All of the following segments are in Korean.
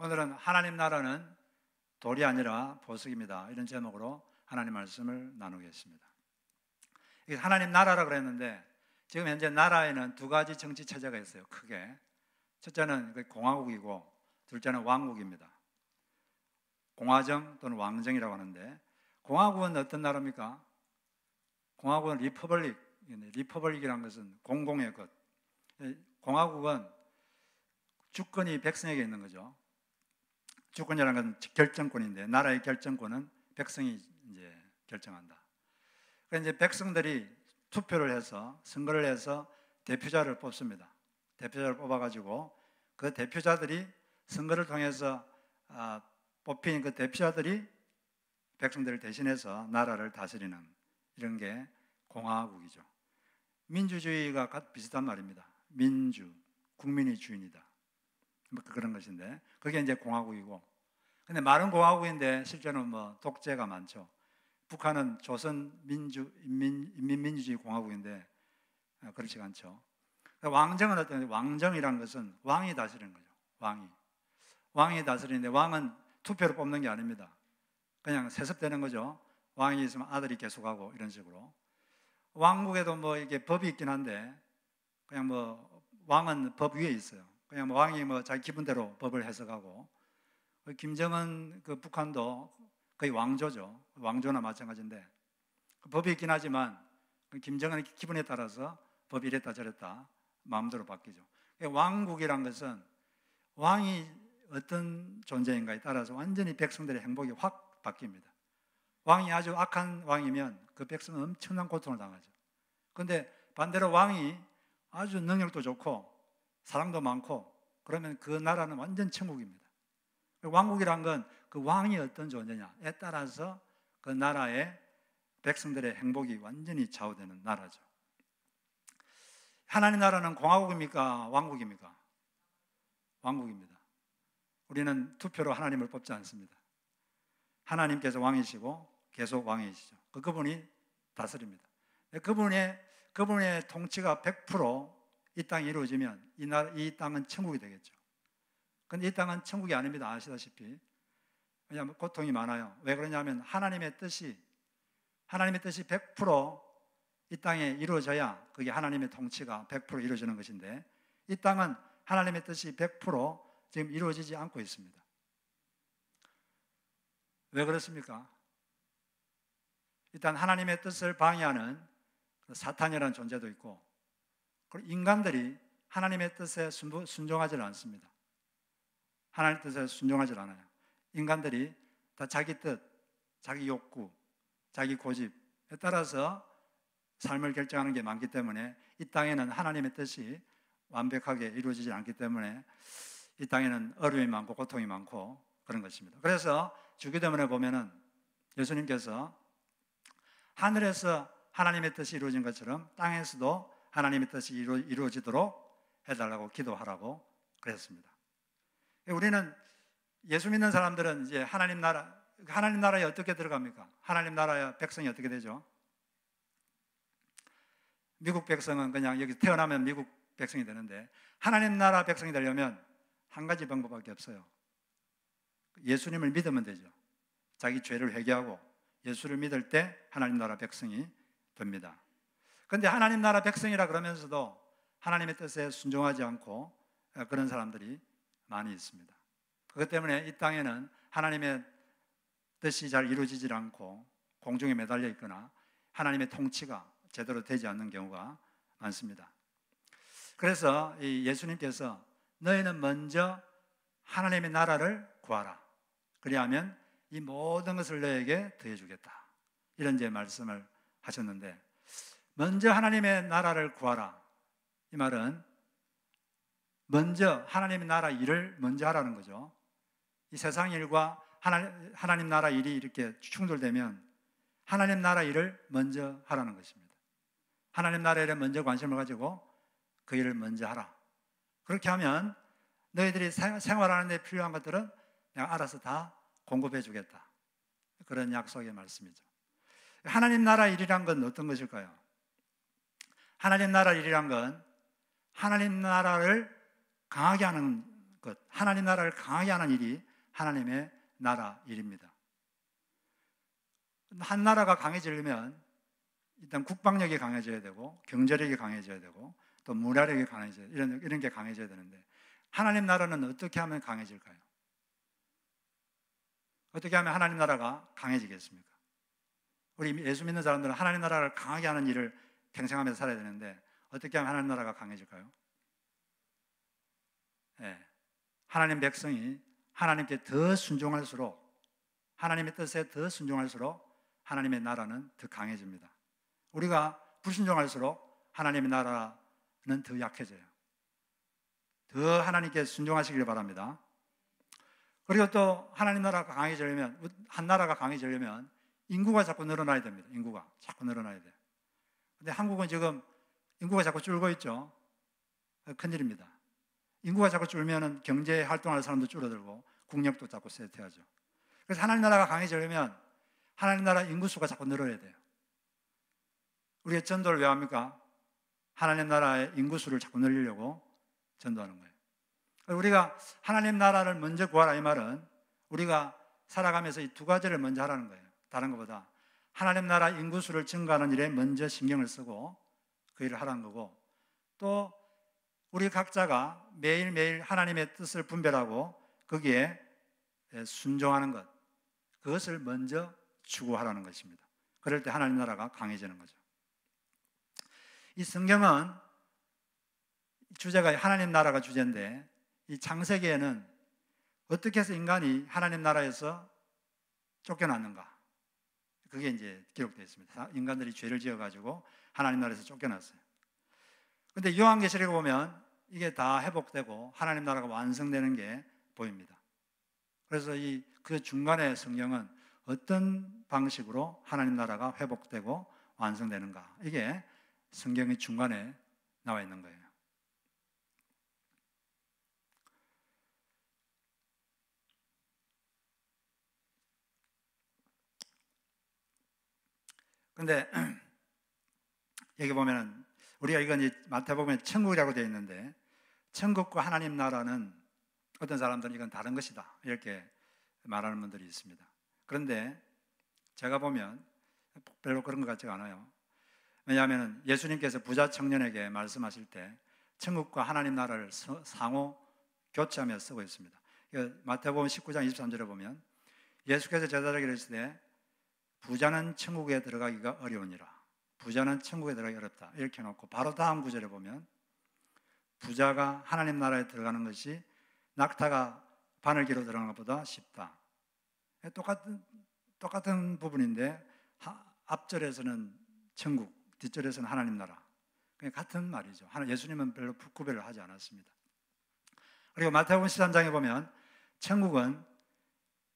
오늘은 하나님 나라는 돌이 아니라 보석입니다. 이런 제목으로 하나님 말씀을 나누겠습니다. 하나님 나라라고 그랬는데 지금 현재 나라에는 두 가지 정치 체제가 있어요. 크게. 첫째는 공화국이고 둘째는 왕국입니다. 공화정 또는 왕정이라고 하는데, 공화국은 어떤 나라입니까? 공화국은 리퍼블릭이라는 것은 공공의 것. 공화국은 주권이 백성에게 있는 거죠. 주권이라는 건 결정권인데, 나라의 결정권은 백성이 이제 결정한다. 그러니까 이제 백성들이 투표를 해서, 선거를 해서 대표자를 뽑습니다. 대표자를 뽑아가지고 그 대표자들이 선거를 통해서 뽑힌 그 대표자들이 백성들을 대신해서 나라를 다스리는, 이런 게 공화국이죠. 민주주의가 비슷한 말입니다. 민주, 국민이 주인이다, 그런 것인데, 그게 이제 공화국이고, 근데 말은 공화국인데 실제는 독재가 많죠. 북한은 조선 인민민주주의 공화국인데 그렇지가 않죠. 왕정은 어떤, 왕정이라는 것은 왕이 다스리는 거죠. 왕이 다스리는데, 왕은 투표로 뽑는 게 아닙니다. 그냥 세습되는 거죠. 왕이 있으면 아들이 계속하고 이런 식으로. 왕국에도 이게 법이 있긴 한데, 그냥 왕은 법 위에 있어요. 그냥 왕이 자기 기분대로 법을 해석하고, 김정은 북한도 거의 왕조죠. 왕조나 마찬가지인데, 법이 있긴 하지만 김정은의 기분에 따라서 법이 이랬다 저랬다 마음대로 바뀌죠. 왕국이란 것은 왕이 어떤 존재인가에 따라서 완전히 백성들의 행복이 확 바뀝니다. 왕이 아주 악한 왕이면 그 백성은 엄청난 고통을 당하죠. 그런데 반대로 왕이 아주 능력도 좋고 사랑도 많고 그러면 그 나라는 완전 천국입니다. 왕국이란 건 그 왕이 어떤 존재냐에 따라서 그 나라의 백성들의 행복이 완전히 좌우되는 나라죠. 하나님 나라는 공화국입니까? 왕국입니까? 왕국입니다. 우리는 투표로 하나님을 뽑지 않습니다. 하나님께서 왕이시고 계속 왕이시죠. 그분이 다스립니다. 그분의 통치가 100% 이 땅에 이루어지면 이 땅은 천국이 되겠죠. 그런데 이 땅은 천국이 아닙니다. 아시다시피. 왜냐하면 고통이 많아요. 왜 그러냐면 하나님의 뜻이 100% 이 땅에 이루어져야 그게 하나님의 통치가 100% 이루어지는 것인데, 이 땅은 하나님의 뜻이 100% 지금 이루어지지 않고 있습니다. 왜 그렇습니까? 일단 하나님의 뜻을 방해하는 사탄이라는 존재도 있고, 그리고 인간들이 하나님의 뜻에 순종하지 않습니다. 하나님의 뜻에 순종하지 않아요. 인간들이 다 자기 뜻, 자기 욕구, 자기 고집에 따라서 삶을 결정하는 게 많기 때문에 이 땅에는 하나님의 뜻이 완벽하게 이루어지지 않기 때문에 이 땅에는 어려움이 많고 고통이 많고 그런 것입니다. 그래서 주기도문에 보면은 예수님께서 하늘에서 하나님의 뜻이 이루어진 것처럼 땅에서도 하나님의 뜻이 이루어지도록 해달라고 기도하라고 그랬습니다. 우리는 예수 믿는 사람들은 이제 하나님 나라에 어떻게 들어갑니까? 하나님 나라의 백성이 어떻게 되죠? 미국 백성은 그냥 여기 태어나면 미국 백성이 되는데, 하나님 나라 백성이 되려면 한 가지 방법밖에 없어요. 예수님을 믿으면 되죠. 자기 죄를 회개하고 예수를 믿을 때 하나님 나라 백성이 됩니다. 그런데 하나님 나라 백성이라 그러면서도 하나님의 뜻에 순종하지 않고 그런 사람들이 많이 있습니다. 그것 때문에 이 땅에는 하나님의 뜻이 잘 이루어지지 않고 공중에 매달려 있거나 하나님의 통치가 제대로 되지 않는 경우가 많습니다. 그래서 예수님께서 너희는 먼저 하나님의 나라를 구하라. 그리하면 이 모든 것을 너에게 더해주겠다. 이런 제 말씀을 하셨는데, 먼저 하나님의 나라를 구하라. 이 말은 먼저 하나님의 나라 일을 먼저 하라는 거죠. 이 세상 일과 하나님 나라 일이 이렇게 충돌되면 하나님 나라 일을 먼저 하라는 것입니다. 하나님 나라 일에 먼저 관심을 가지고 그 일을 먼저 하라. 그렇게 하면 너희들이 생활하는 데 필요한 것들은 내가 알아서 다 공급해 주겠다. 그런 약속의 말씀이죠. 하나님 나라 일이란 건 어떤 것일까요? 하나님 나라 일이란 건 하나님 나라를 강하게 하는 것, 하나님 나라를 강하게 하는 일이 하나님의 나라 일입니다. 한 나라가 강해지려면 일단 국방력이 강해져야 되고 경제력이 강해져야 되고 또 문화력이 강해져야 이런 게 강해져야 되는데 하나님 나라는 어떻게 하면 강해질까요? 어떻게 하면 하나님 나라가 강해지겠습니까? 우리 예수 믿는 사람들은 하나님 나라를 강하게 하는 일을 평생하면서 살아야 되는데 어떻게 하면 하나님 나라가 강해질까요? 네. 하나님 백성이 하나님께 더 순종할수록 하나님의 뜻에 더 순종할수록 하나님의 나라는 더 강해집니다. 우리가 불순종할수록 하나님의 나라는 더 약해져요. 더 하나님께 순종하시길 바랍니다. 그리고 또 하나님 나라가 강해지려면, 한 나라가 강해지려면 인구가 자꾸 늘어나야 됩니다. 인구가 자꾸 늘어나야 돼요. 근데 한국은 지금 인구가 자꾸 줄고 있죠. 큰일입니다. 인구가 자꾸 줄면 경제 활동할 사람도 줄어들고 국력도 자꾸 쇠퇴하죠. 그래서 하나님 나라가 강해지려면 하나님 나라 인구수가 자꾸 늘어야 돼요. 우리가 전도를 왜 합니까? 하나님 나라의 인구수를 자꾸 늘리려고 전도하는 거예요. 우리가 하나님 나라를 먼저 구하라 이 말은 우리가 살아가면서 이 두 가지를 먼저 하라는 거예요. 다른 것보다 하나님 나라 인구수를 증가하는 일에 먼저 신경을 쓰고 그 일을 하라는 거고, 또 우리 각자가 매일매일 하나님의 뜻을 분별하고 거기에 순종하는 것, 그것을 먼저 추구하라는 것입니다. 그럴 때 하나님 나라가 강해지는 거죠. 이 성경은 주제가 하나님 나라가 주제인데 이 창세기에는 어떻게 해서 인간이 하나님 나라에서 쫓겨났는가, 그게 이제 기록되어 있습니다. 인간들이 죄를 지어가지고 하나님 나라에서 쫓겨났어요. 근데 요한계시록에 보면 이게 다 회복되고 하나님 나라가 완성되는 게 보입니다. 그래서 그 중간에 성경은 어떤 방식으로 하나님 나라가 회복되고 완성되는가, 이게 성경의 중간에 나와 있는 거예요. 근데 여기 보면은 우리가 이건 마태복음에 천국이라고 되어 있는데 천국과 하나님 나라는 어떤 사람들은 이건 다른 것이다 이렇게 말하는 분들이 있습니다. 그런데 제가 보면 별로 그런 것 같지가 않아요. 왜냐하면 예수님께서 부자 청년에게 말씀하실 때 천국과 하나님 나라를 상호 교체하며 쓰고 있습니다. 마태복음 19장 23절에 보면 예수께서 제자들에게 이르시되 부자는 천국에 들어가기가 어려우니라. 부자는 천국에 들어가기 어렵다 이렇게 해놓고 바로 다음 구절에 보면 부자가 하나님 나라에 들어가는 것이 낙타가 바늘기로 들어가는 것보다 쉽다. 똑같은 부분인데 앞절에서는 천국, 뒷절에서는 하나님 나라, 같은 말이죠. 예수님은 별로 구별을 하지 않았습니다. 그리고 마태복음 13장에 보면 천국은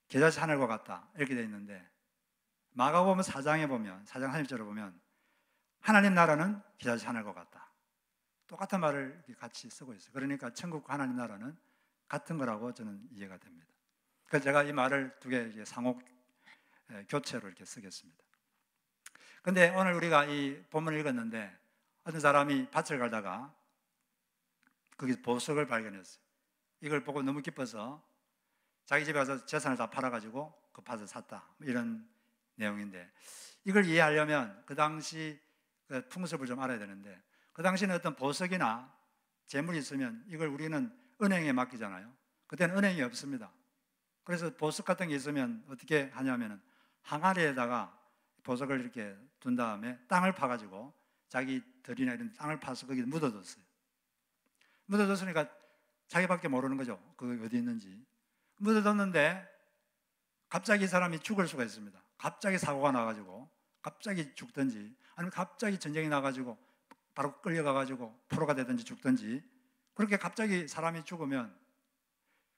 겨자씨 하늘과 같다 이렇게 되어 있는데 마가복음 4장에 보면 4장 30절에 보면 하나님 나라는 겨자씨 하늘과 같다. 똑같은 말을 같이 쓰고 있어요. 그러니까 천국과 하나님 나라는 같은 거라고 저는 이해가 됩니다. 그래서 제가 이 말을 두 개 상호 교체로 이렇게 쓰겠습니다. 근데 오늘 우리가 이 본문을 읽었는데 어떤 사람이 밭을 갈다가 거기 보석을 발견했어요. 이걸 보고 너무 기뻐서 자기 집에 가서 재산을 다 팔아가지고 그 밭을 샀다, 이런 내용인데 이걸 이해하려면 그 당시 그 풍습을 좀 알아야 되는데 그 당시는 어떤 보석이나 재물이 있으면 이걸 우리는 은행에 맡기잖아요. 그때는 은행이 없습니다. 그래서 보석 같은 게 있으면 어떻게 하냐면 항아리에다가 보석을 이렇게 둔 다음에 땅을 파가지고 자기 들이나 이런 땅을 파서 거기에 묻어뒀어요. 묻어뒀으니까 자기밖에 모르는 거죠. 그게 어디 있는지. 묻어뒀는데 갑자기 이 사람이 죽을 수가 있습니다. 갑자기 사고가 나가지고 갑자기 죽든지 아니면 갑자기 전쟁이 나가지고 바로 끌려가가지고 포로가 되든지 죽든지, 그렇게 갑자기 사람이 죽으면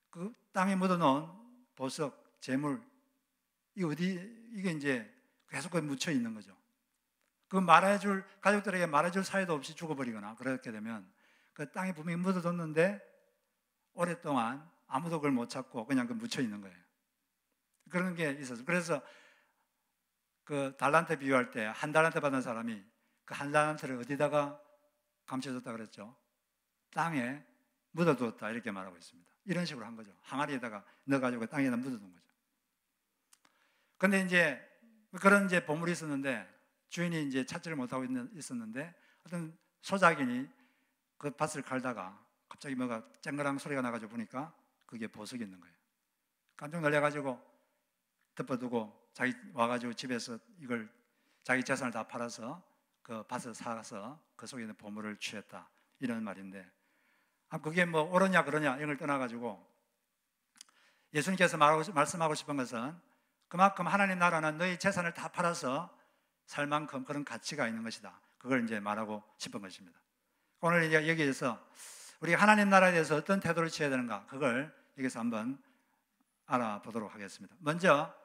그 땅에 묻어놓은 보석, 재물, 이게 이제 계속 묻혀 있는 거죠. 그 말해줄, 가족들에게 말해줄 사이도 없이 죽어버리거나 그렇게 되면 그 땅에 분명히 묻어뒀는데 오랫동안 아무도 그걸 못 찾고 그냥 묻혀 있는 거예요. 그런 게 있었어요. 그래서 그 달란트 비유할 때 한 달란트 받은 사람이 그 한 달란트를 어디다가 감춰줬다 그랬죠? 땅에 묻어두었다 이렇게 말하고 있습니다. 이런 식으로 한 거죠. 항아리에다가 넣어가지고 땅에다 묻어둔 거죠. 근데 이제 그런 이제 보물이 있었는데 주인이 이제 찾지를 못하고 있었는데 어떤 소작인이 그 밭을 갈다가 갑자기 뭐가 쨍그랑 소리가 나가지고 보니까 그게 보석이 있는 거예요. 깜짝 놀래가지고 덮어두고 자기 와가지고 집에서 이걸 자기 재산을 다 팔아서 그 밭을 사서 그 속에 있는 보물을 취했다 이런 말인데, 그게 뭐 옳으냐 그러냐 이걸 떠나가지고 예수님께서 말씀하고 싶은 것은 그만큼 하나님 나라는 너희 재산을 다 팔아서 살 만큼 그런 가치가 있는 것이다. 그걸 이제 말하고 싶은 것입니다. 오늘 이제 여기에서 우리가 하나님 나라에 대해서 어떤 태도를 취해야 되는가, 그걸 여기서 한번 알아보도록 하겠습니다. 먼저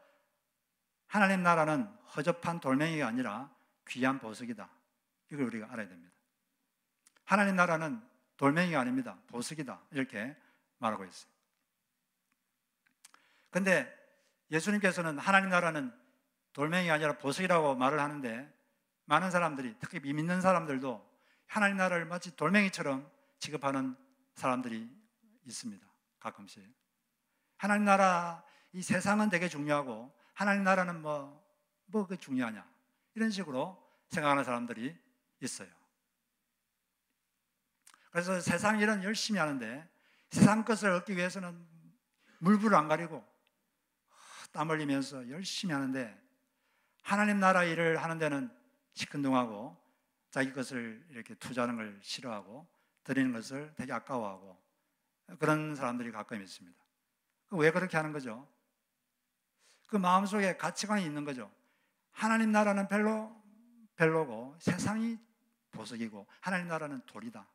하나님 나라는 허접한 돌멩이가 아니라 귀한 보석이다. 이걸 우리가 알아야 됩니다. 하나님 나라는 돌멩이가 아닙니다. 보석이다. 이렇게 말하고 있어요. 근데 예수님께서는 하나님 나라는 돌멩이가 아니라 보석이라고 말을 하는데, 많은 사람들이, 특히 믿는 사람들도 하나님 나라를 마치 돌멩이처럼 취급하는 사람들이 있습니다. 가끔씩. 하나님 나라, 이 세상은 되게 중요하고 하나님 나라는 뭐가 중요하냐, 이런 식으로 생각하는 사람들이 있어요. 그래서 세상 일은 열심히 하는데 세상 것을 얻기 위해서는 물불을 안 가리고 땀 흘리면서 열심히 하는데, 하나님 나라 일을 하는 데는 시큰둥하고 자기 것을 이렇게 투자하는 걸 싫어하고 드리는 것을 되게 아까워하고 그런 사람들이 가끔 있습니다. 왜 그렇게 하는 거죠? 그 마음속에 가치관이 있는 거죠. 하나님 나라는 별로고 세상이 보석이고 하나님 나라는 돌이다.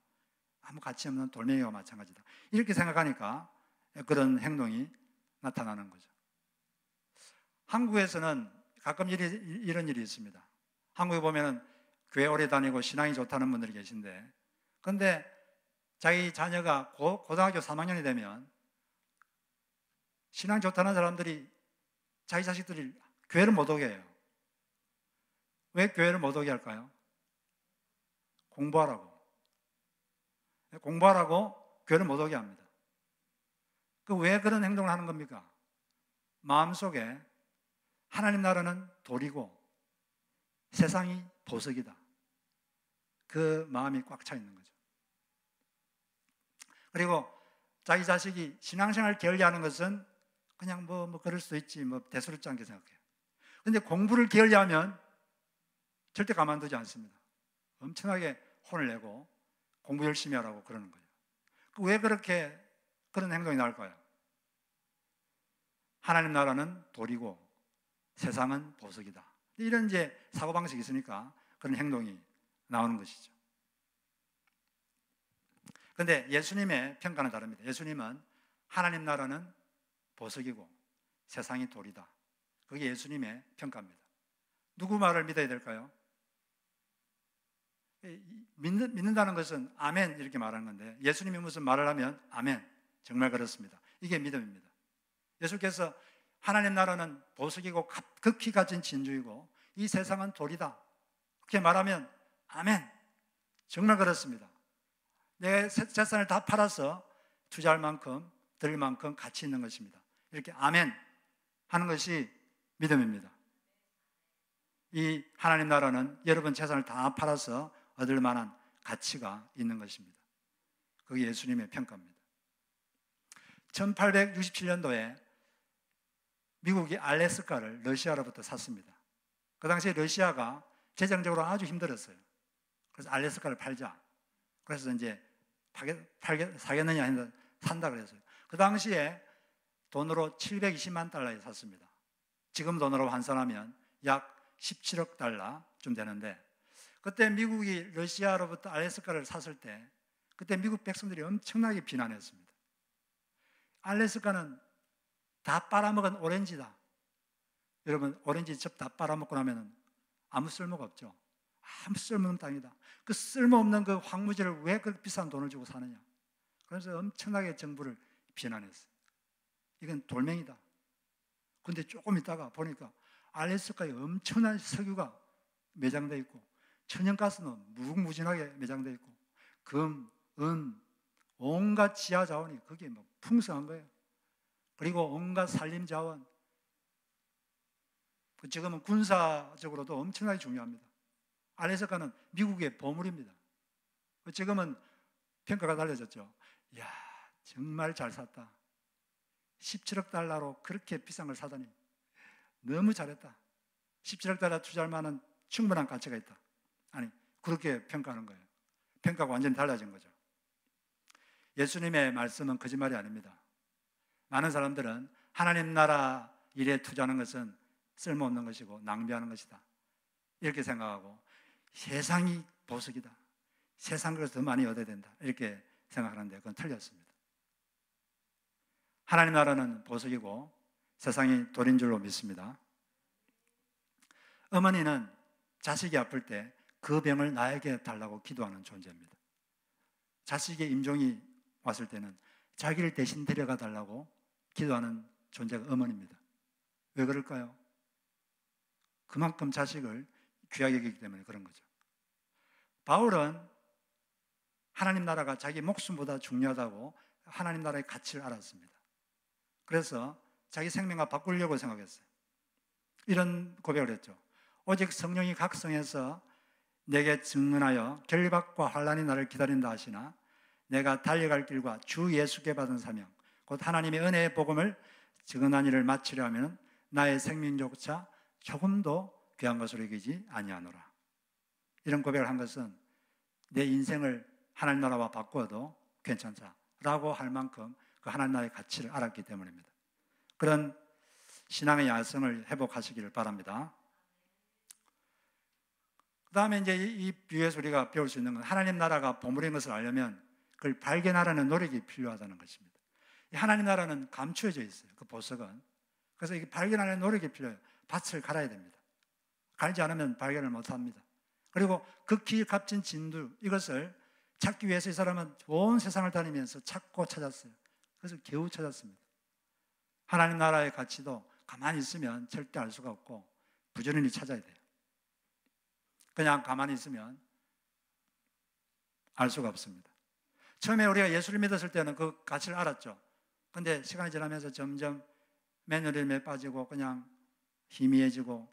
아무 가치 없는 돌멩이와 마찬가지다. 이렇게 생각하니까 그런 행동이 나타나는 거죠. 한국에서는 가끔 이런 일이 있습니다. 한국에 보면은 교회 오래 다니고 신앙이 좋다는 분들이 계신데, 그런데 자기 자녀가 고등학교 3학년이 되면 신앙 좋다는 사람들이 자기 자식들이 교회를 못 오게 해요. 왜 교회를 못 오게 할까요? 공부하라고 교회를 못 오게 합니다. 왜 그런 행동을 하는 겁니까? 마음속에 하나님 나라는 돌이고 세상이 보석이다. 그 마음이 꽉 차 있는 거죠. 그리고 자기 자식이 신앙생활을 게을리하는 것은 그냥 뭐 그럴 수도 있지, 대수롭지 않게 생각해요. 그런데 공부를 게을리하면 절대 가만두지 않습니다. 엄청나게 혼을 내고 공부 열심히 하라고 그러는 거예요. 왜 그렇게 그런 행동이 나올까요? 하나님 나라는 돌이고 세상은 보석이다. 이런 이제 사고방식이 있으니까 그런 행동이 나오는 것이죠. 그런데 예수님의 평가는 다릅니다. 예수님은 하나님 나라는 보석이고 세상이 돌이다. 그게 예수님의 평가입니다. 누구 말을 믿어야 될까요? 믿는다는 것은 아멘 이렇게 말하는 건데, 예수님이 무슨 말을 하면 아멘, 정말 그렇습니다. 이게 믿음입니다. 예수께서 하나님 나라는 보석이고 극히 가진 진주이고 이 세상은 돌이다, 그렇게 말하면 아멘, 정말 그렇습니다. 내 재산을 다 팔아서 투자할 만큼 드릴 만큼 가치 있는 것입니다. 이렇게 아멘 하는 것이 믿음입니다. 이 하나님 나라는 여러분 재산을 다 팔아서 얻을 만한 가치가 있는 것입니다. 그게 예수님의 평가입니다. 1867년도에 미국이 알래스카를 러시아로부터 샀습니다. 그 당시에 러시아가 재정적으로 아주 힘들었어요. 그래서 알래스카를 팔자. 그래서 이제 사겠느냐 했는데 산다 그랬어요. 그 당시에 돈으로 720만 달러에 샀습니다. 지금 돈으로 환산하면 약 17억 달러쯤 되는데, 그때 미국이 러시아로부터 알래스카를 샀을 때 그때 미국 백성들이 엄청나게 비난했습니다. 알래스카는 다 빨아먹은 오렌지다. 여러분, 오렌지 즙 다 빨아먹고 나면 아무 쓸모가 없죠. 아무 쓸모없는 땅이다. 그 쓸모없는 그 황무지를 왜 그렇게 비싼 돈을 주고 사느냐. 그래서 엄청나게 정부를 비난했어요. 이건 돌멩이다. 근데 조금 있다가 보니까 알래스카에 엄청난 석유가 매장되어 있고 천연가스는 무궁무진하게 매장되어 있고 금, 은, 온갖 지하 자원이 거기에 뭐 풍성한 거예요. 그리고 온갖 산림 자원, 지금은 군사적으로도 엄청나게 중요합니다. 알래스카는 미국의 보물입니다. 지금은 평가가 달라졌죠. 이야, 정말 잘 샀다. 17억 달러로 그렇게 비싼 걸 사다니 너무 잘했다. 17억 달러 투자할 만한 충분한 가치가 있다. 아니, 그렇게 평가하는 거예요. 평가가 완전히 달라진 거죠. 예수님의 말씀은 거짓말이 아닙니다. 많은 사람들은 하나님 나라 일에 투자하는 것은 쓸모없는 것이고 낭비하는 것이다, 이렇게 생각하고 세상이 보석이다, 세상 것을 더 많이 얻어야 된다, 이렇게 생각하는데 그건 틀렸습니다. 하나님 나라는 보석이고 세상이 돌인 줄로 믿습니다. 어머니는 자식이 아플 때 그 병을 나에게 달라고 기도하는 존재입니다. 자식의 임종이 왔을 때는 자기를 대신 데려가 달라고 기도하는 존재가 어머니입니다. 왜 그럴까요? 그만큼 자식을 귀하게 여기기 때문에 그런 거죠. 바울은 하나님 나라가 자기 목숨보다 중요하다고 하나님 나라의 가치를 알았습니다. 그래서 자기 생명과 바꾸려고 생각했어요. 이런 고백을 했죠. 오직 성령이 각성해서 내게 증언하여 결박과 환난이 나를 기다린다 하시나 내가 달려갈 길과 주 예수께 받은 사명 곧 하나님의 은혜의 복음을 증언한 일을 마치려 하면 나의 생명조차 조금도 귀한 것으로 여기지 아니하노라. 이런 고백을 한 것은 내 인생을 하나님 나라와 바꾸어도 괜찮다라고 할 만큼 그 하나님 나라의 가치를 알았기 때문입니다. 그런 신앙의 야성을 회복하시기를 바랍니다. 그 다음에 이제 이 비유에서 우리가 배울 수 있는 건 하나님 나라가 보물인 것을 알려면 그걸 발견하라는 노력이 필요하다는 것입니다. 하나님 나라는 감추어져 있어요. 그 보석은. 그래서 이게 발견하는 노력이 필요해요. 밭을 갈아야 됩니다. 갈지 않으면 발견을 못합니다. 그리고 극히 값진 진두, 이것을 찾기 위해서 이 사람은 온 세상을 다니면서 찾고 찾았어요. 그래서 겨우 찾았습니다. 하나님 나라의 가치도 가만히 있으면 절대 알 수가 없고 부지런히 찾아야 돼요. 그냥 가만히 있으면 알 수가 없습니다. 처음에 우리가 예수를 믿었을 때는 그 가치를 알았죠. 근데 시간이 지나면서 점점 매너리즘에 빠지고 그냥 희미해지고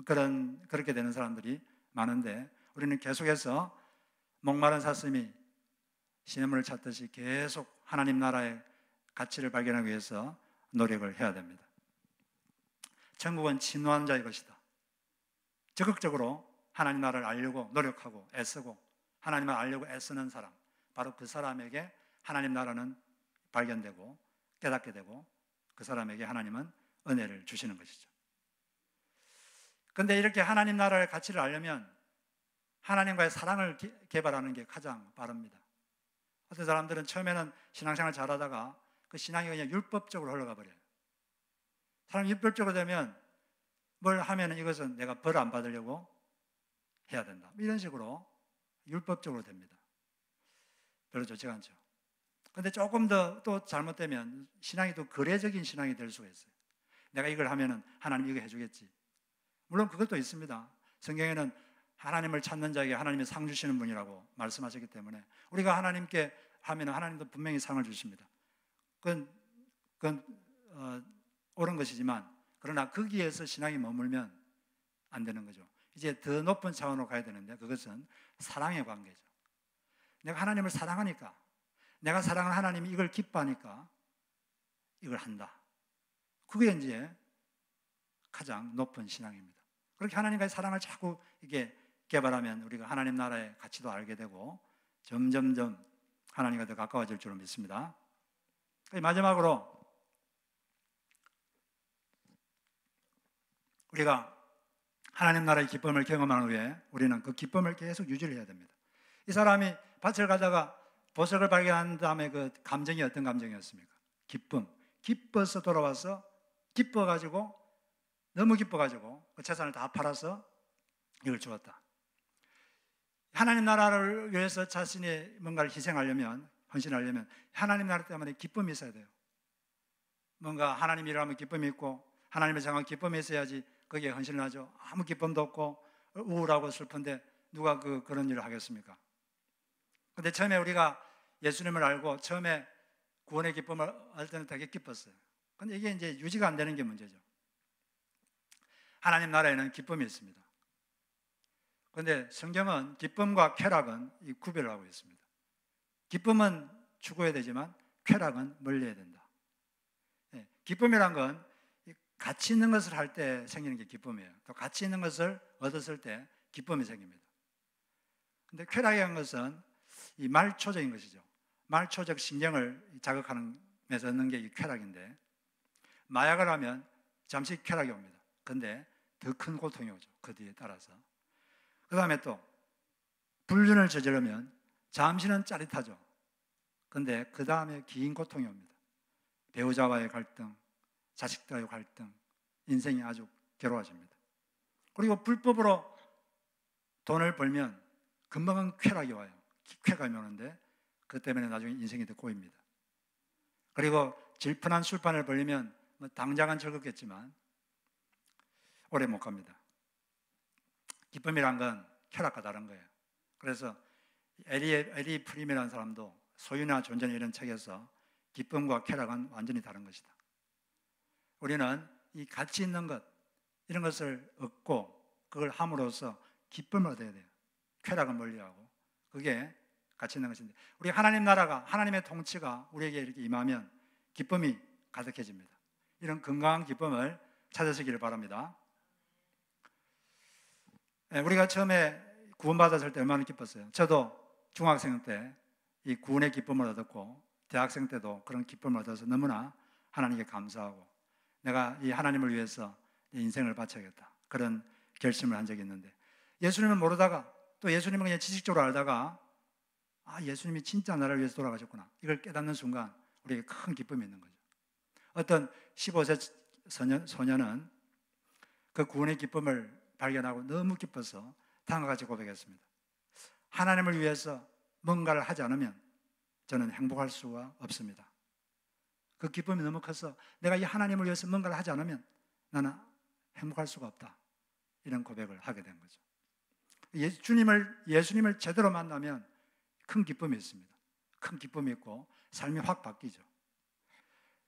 그렇게 되는 사람들이 많은데 우리는 계속해서 목마른 사슴이 시냇물을 찾듯이 계속 하나님 나라의 가치를 발견하기 위해서 노력을 해야 됩니다. 천국은 진노한 자의 것이다. 적극적으로 하나님 나라를 알려고 노력하고 애쓰고 하나님을 알려고 애쓰는 사람, 바로 그 사람에게 하나님 나라는 발견되고 깨닫게 되고 그 사람에게 하나님은 은혜를 주시는 것이죠. 그런데 이렇게 하나님 나라의 가치를 알려면 하나님과의 사랑을 개발하는 게 가장 빠릅니다. 어떤 사람들은 처음에는 신앙생활 잘하다가 그 신앙이 그냥 율법적으로 흘러가 버려요. 사람이 율법적으로 되면 뭘 하면 이것은 내가 벌 안 받으려고 해야 된다, 이런 식으로 율법적으로 됩니다. 별로 좋지가 않죠. 그런데 조금 더 또 잘못되면 신앙이 또 거래적인 신앙이 될 수가 있어요. 내가 이걸 하면은 하나님 이거 해주겠지. 물론 그것도 있습니다. 성경에는 하나님을 찾는 자에게 하나님이 상 주시는 분이라고 말씀하셨기 때문에 우리가 하나님께 하면 하나님도 분명히 상을 주십니다. 그건 옳은 것이지만 그러나 거기에서 신앙이 머물면 안 되는 거죠. 이제 더 높은 차원으로 가야 되는데 그것은 사랑의 관계죠. 내가 하나님을 사랑하니까, 내가 사랑하는 하나님이 이걸 기뻐하니까 이걸 한다. 그게 이제 가장 높은 신앙입니다. 그렇게 하나님과의 사랑을 자꾸 이게 개발하면 우리가 하나님 나라의 가치도 알게 되고 점점점 하나님과 더 가까워질 줄로 믿습니다. 마지막으로 우리가 하나님 나라의 기쁨을 경험한 후에 우리는 그 기쁨을 계속 유지를 해야 됩니다. 이 사람이 밭을 가다가 보석을 발견한 다음에 그 감정이 어떤 감정이었습니까? 기쁨. 기뻐서 돌아와서 기뻐가지고 너무 기뻐가지고 그 재산을 다 팔아서 이걸 주었다. 하나님 나라를 위해서 자신이 뭔가를 희생하려면, 헌신하려면 하나님 나라 때문에 기쁨이 있어야 돼요. 뭔가 하나님 일하면 기쁨이 있고 하나님을 향한 기쁨이 있어야지 거기에 헌신을 하죠. 아무 기쁨도 없고 우울하고 슬픈데 누가 그런 일을 하겠습니까? 그런데 처음에 우리가 예수님을 알고 처음에 구원의 기쁨을 알 때는 되게 기뻤어요. 근데 이게 이제 유지가 안 되는 게 문제죠. 하나님 나라에는 기쁨이 있습니다. 그런데 성경은 기쁨과 쾌락은 구별을 하고 있습니다. 기쁨은 추구해야 되지만 쾌락은 멀리해야 된다. 기쁨이란 건 가치 있는 것을 할 때 생기는 게 기쁨이에요. 또 가치 있는 것을 얻었을 때 기쁨이 생깁니다. 그런데 쾌락이라는 것은 이 말초적인 것이죠. 말초적 신경을 자극하는 데서 얻는 게 이 쾌락인데, 마약을 하면 잠시 쾌락이 옵니다. 그런데 더 큰 고통이 오죠. 그 뒤에 따라서. 그 다음에 또 불륜을 저지르면 잠시는 짜릿하죠. 그런데 그 다음에 긴 고통이 옵니다. 배우자와의 갈등, 자식들과의 갈등, 인생이 아주 괴로워집니다. 그리고 불법으로 돈을 벌면 금방은 쾌락이 와요. 쾌감이 오는데 그 때문에 나중에 인생이 더 꼬입니다. 그리고 질펀한 술판을 벌리면 뭐 당장은 즐겁겠지만 오래 못 갑니다. 기쁨이란 건 쾌락과 다른 거예요. 그래서 에리 프림이라는 사람도 소유나 존재는 이런 책에서 기쁨과 쾌락은 완전히 다른 것이다. 우리는 이 가치 있는 것, 이런 것을 얻고 그걸 함으로써 기쁨을 얻어야 돼요. 쾌락은 멀리하고. 그게 가치 있는 것인데, 우리 하나님 나라가, 하나님의 통치가 우리에게 이렇게 임하면 기쁨이 가득해집니다. 이런 건강한 기쁨을 찾으시기를 바랍니다. 우리가 처음에 구원받았을 때 얼마나 기뻤어요. 저도 중학생 때 이 구원의 기쁨을 얻었고 대학생 때도 그런 기쁨을 얻어서 너무나 하나님께 감사하고 내가 이 하나님을 위해서 인생을 바쳐야겠다, 그런 결심을 한 적이 있는데, 예수님을 모르다가 또 예수님을 그냥 지식적으로 알다가 예수님이 진짜 나를 위해서 돌아가셨구나, 이걸 깨닫는 순간 우리에게 큰 기쁨이 있는 거죠. 어떤 15세 소년은 그 구원의 기쁨을 발견하고 너무 기뻐서 다음과 같이 고백했습니다. 하나님을 위해서 뭔가를 하지 않으면 저는 행복할 수가 없습니다. 그 기쁨이 너무 커서 내가 이 하나님을 위해서 뭔가를 하지 않으면 나는 행복할 수가 없다, 이런 고백을 하게 된 거죠. 예수님을 제대로 만나면 큰 기쁨이 있습니다. 큰 기쁨이 있고 삶이 확 바뀌죠.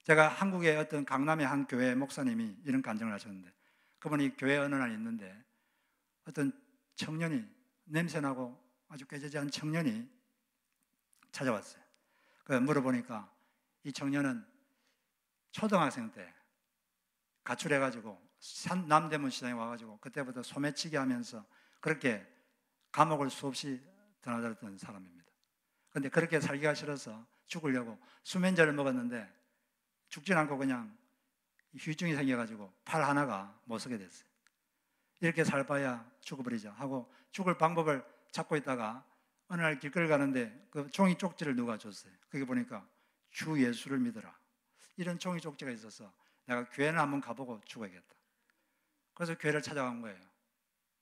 제가 한국의 어떤 강남의 한 교회 목사님이 이런 간증을 하셨는데, 그분이 교회 어느 날 있는데 어떤 청년이, 냄새나고 아주 꾀죄죄한 청년이 찾아왔어요. 물어보니까 이 청년은 초등학생 때 가출해가지고 남대문 시장에 와가지고 그때부터 소매치기 하면서 그렇게 감옥을 수없이 드나들었던 사람입니다. 그런데 그렇게 살기가 싫어서 죽으려고 수면제를 먹었는데 죽진 않고 그냥 후유증이 생겨가지고 팔 하나가 못 쓰게 됐어요. 이렇게 살 바야 죽어버리자 하고 죽을 방법을 찾고 있다가 어느 날 길거리 가는데 그 종이 쪽지를 누가 줬어요. 거기 보니까 주 예수를 믿어라, 이런 종이 쪽지가 있어서 내가 교회는 한번 가보고 죽어야겠다. 그래서 교회를 찾아간 거예요.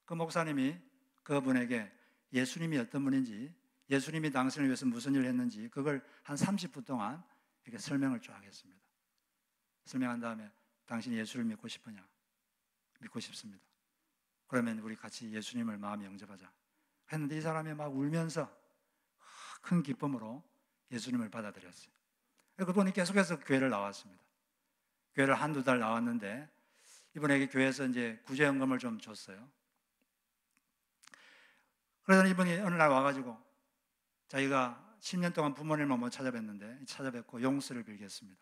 그 목사님이 그분에게 예수님이 어떤 분인지, 예수님이 당신을 위해서 무슨 일을 했는지 그걸 한 30분 동안 이렇게 설명을 쫙 했습니다. 설명한 다음에 당신이 예수를 믿고 싶으냐? 믿고 싶습니다. 그러면 우리 같이 예수님을 마음에 영접하자 했는데, 이 사람이 막 울면서 큰 기쁨으로 예수님을 받아들였어요. 그분이 계속해서 교회를 나왔습니다. 교회를 한두 달 나왔는데 이분에게 교회에서 이제 구제연금을 좀 줬어요. 그래서 이분이 어느 날 와가지고 자기가 10년 동안 부모님을 못 찾아뵀는데 찾아뵙고 용서를 빌겠습니다.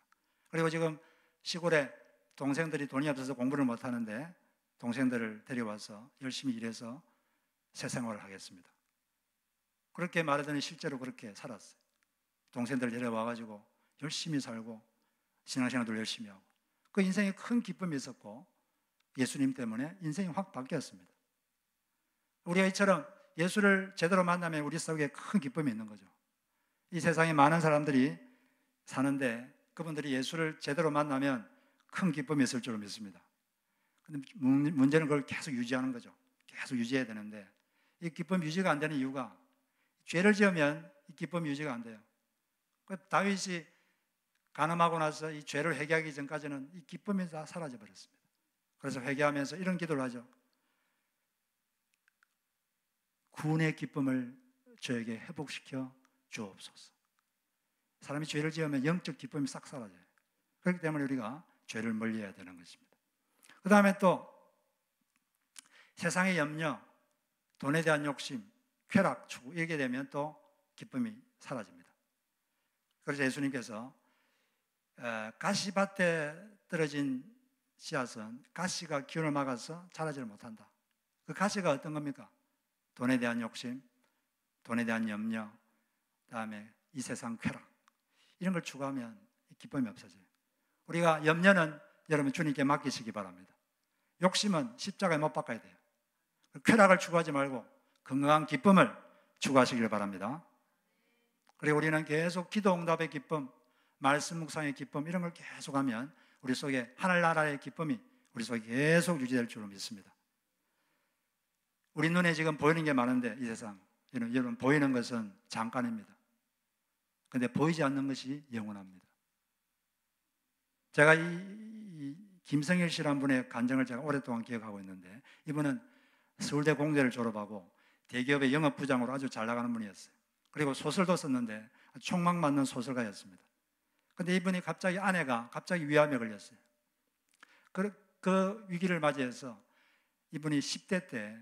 그리고 지금 시골에 동생들이 돈이 없어서 공부를 못하는데 동생들을 데려와서 열심히 일해서 새 생활을 하겠습니다. 그렇게 말하더니 실제로 그렇게 살았어요. 동생들 데려와가지고 열심히 살고 신앙생활도 열심히 하고 그 인생에 큰 기쁨이 있었고 예수님 때문에 인생이 확 바뀌었습니다. 우리가 이처럼 예수를 제대로 만나면 우리 속에 큰 기쁨이 있는 거죠. 이 세상에 많은 사람들이 사는데 그분들이 예수를 제대로 만나면 큰 기쁨이 있을 줄 믿습니다. 근데 문제는 그걸 계속 유지하는 거죠. 계속 유지해야 되는데 이 기쁨 유지가 안 되는 이유가, 죄를 지으면 이 기쁨 유지가 안 돼요. 다윗이 간음하고 나서 이 죄를 회개하기 전까지는 이 기쁨이 다 사라져 버렸습니다. 그래서 회개하면서 이런 기도를 하죠. 구원의 기쁨을 저에게 회복시켜 주옵소서. 사람이 죄를 지으면 영적 기쁨이 싹 사라져요. 그렇기 때문에 우리가 죄를 멀리해야 되는 것입니다. 그 다음에 또 세상의 염려, 돈에 대한 욕심, 쾌락, 추구 이렇게 되면 또 기쁨이 사라집니다. 그래서 예수님께서 가시밭에 떨어진 씨앗은 가시가 기운을 막아서 자라지를 못한다. 그 가시가 어떤 겁니까? 돈에 대한 욕심, 돈에 대한 염려, 그다음에 이 세상 쾌락 이런 걸 추구하면 기쁨이 없어져요. 우리가 염려는 여러분 주님께 맡기시기 바랍니다. 욕심은 십자가에 못 박아야 돼요. 쾌락을 추구하지 말고 건강한 기쁨을 추구하시길 바랍니다. 그리고 우리는 계속 기도 응답의 기쁨, 말씀 묵상의 기쁨 이런 걸 계속하면 우리 속에 하늘나라의 기쁨이 우리 속에 계속 유지될 줄로 믿습니다. 우리 눈에 지금 보이는 게 많은데 이 세상 여러분 보이는 것은 잠깐입니다. 그런데 보이지 않는 것이 영원합니다. 제가 이 김성일 씨라는 분의 간증을 제가 오랫동안 기억하고 있는데 이분은 서울대 공대를 졸업하고 대기업의 영업부장으로 아주 잘 나가는 분이었어요. 그리고 소설도 썼는데 촉막 맞는 소설가였습니다. 그런데 이분이 갑자기 아내가 갑자기 위암에 걸렸어요. 그 위기를 맞이해서 이분이 10대 때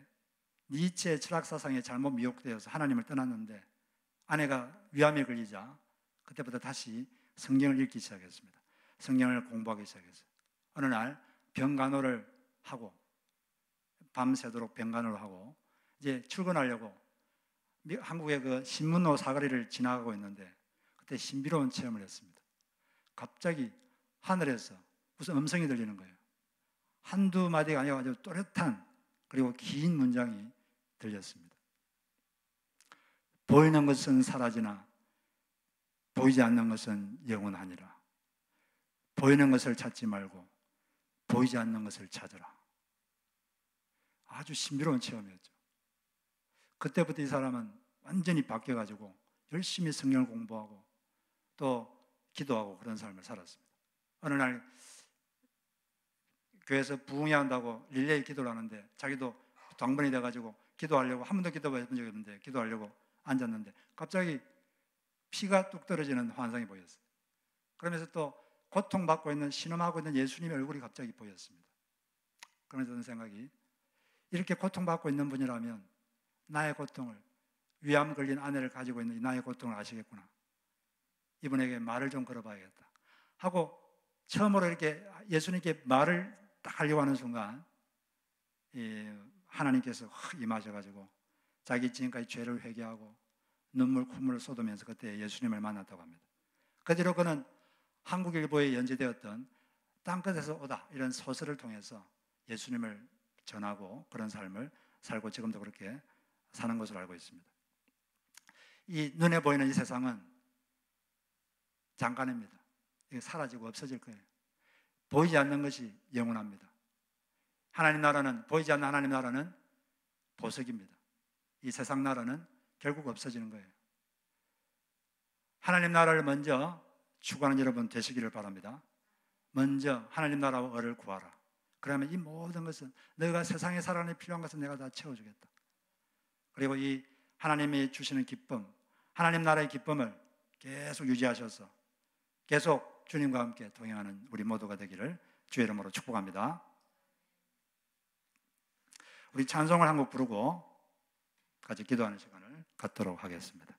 니체의 철학사상에 잘못 미혹되어서 하나님을 떠났는데 아내가 위암에 걸리자 그때부터 다시 성경을 읽기 시작했습니다. 성경을 공부하기 시작했어요. 어느 날 병간호를 하고 밤새도록 병간호를 하고 이제 출근하려고 한국의 그 신문로 사거리를 지나가고 있는데 그때 신비로운 체험을 했습니다. 갑자기 하늘에서 무슨 음성이 들리는 거예요. 한두 마디가 아니라 아주 또렷한 그리고 긴 문장이 들렸습니다. 보이는 것은 사라지나 보이지 않는 것은 영원하니라. 보이는 것을 찾지 말고 보이지 않는 것을 찾으라. 아주 신비로운 체험이었죠. 그때부터 이 사람은 완전히 바뀌어가지고 열심히 성경을 공부하고 또 기도하고 그런 삶을 살았습니다. 어느 날 교회에서 부흥회 한다고 릴레이 기도를 하는데 자기도 당번이 돼가지고 기도하려고 한 번도 기도해 본 적이 없는데 기도하려고 앉았는데 갑자기 피가 뚝 떨어지는 환상이 보였어요. 그러면서 또 고통받고 있는 신음하고 있는 예수님의 얼굴이 갑자기 보였습니다. 그러면서 드는 생각이 이렇게 고통받고 있는 분이라면 나의 고통을 위암 걸린 아내를 가지고 있는 나의 고통을 아시겠구나. 이분에게 말을 좀 걸어봐야겠다 하고 처음으로 이렇게 예수님께 말을 딱 하려고 하는 순간 하나님께서 확 임하셔가지고 자기 지금까지 죄를 회개하고 눈물 콧물을 쏟으면서 그때 예수님을 만났다고 합니다. 그 뒤로 그는 한국일보에 연재되었던 땅끝에서 오다 이런 소설을 통해서 예수님을 전하고 그런 삶을 살고 지금도 그렇게 사는 것으로 알고 있습니다. 이 눈에 보이는 이 세상은 잠깐입니다. 이게 사라지고 없어질 거예요. 보이지 않는 것이 영원합니다. 하나님 나라는 보이지 않는 하나님 나라는 보석입니다. 이 세상 나라는 결국 없어지는 거예요. 하나님 나라를 먼저 추구하는 여러분 되시기를 바랍니다. 먼저 하나님 나라와 의를 구하라. 그러면 이 모든 것은 너가 세상에 살아가는 필요한 것은 내가 다 채워주겠다. 그리고 이 하나님이 주시는 기쁨, 하나님 나라의 기쁨을 계속 유지하셔서 계속 주님과 함께 동행하는 우리 모두가 되기를 주의 이름으로 축복합니다. 우리 찬송을 한 곡 부르고 같이 기도하는 시간을 갖도록 하겠습니다.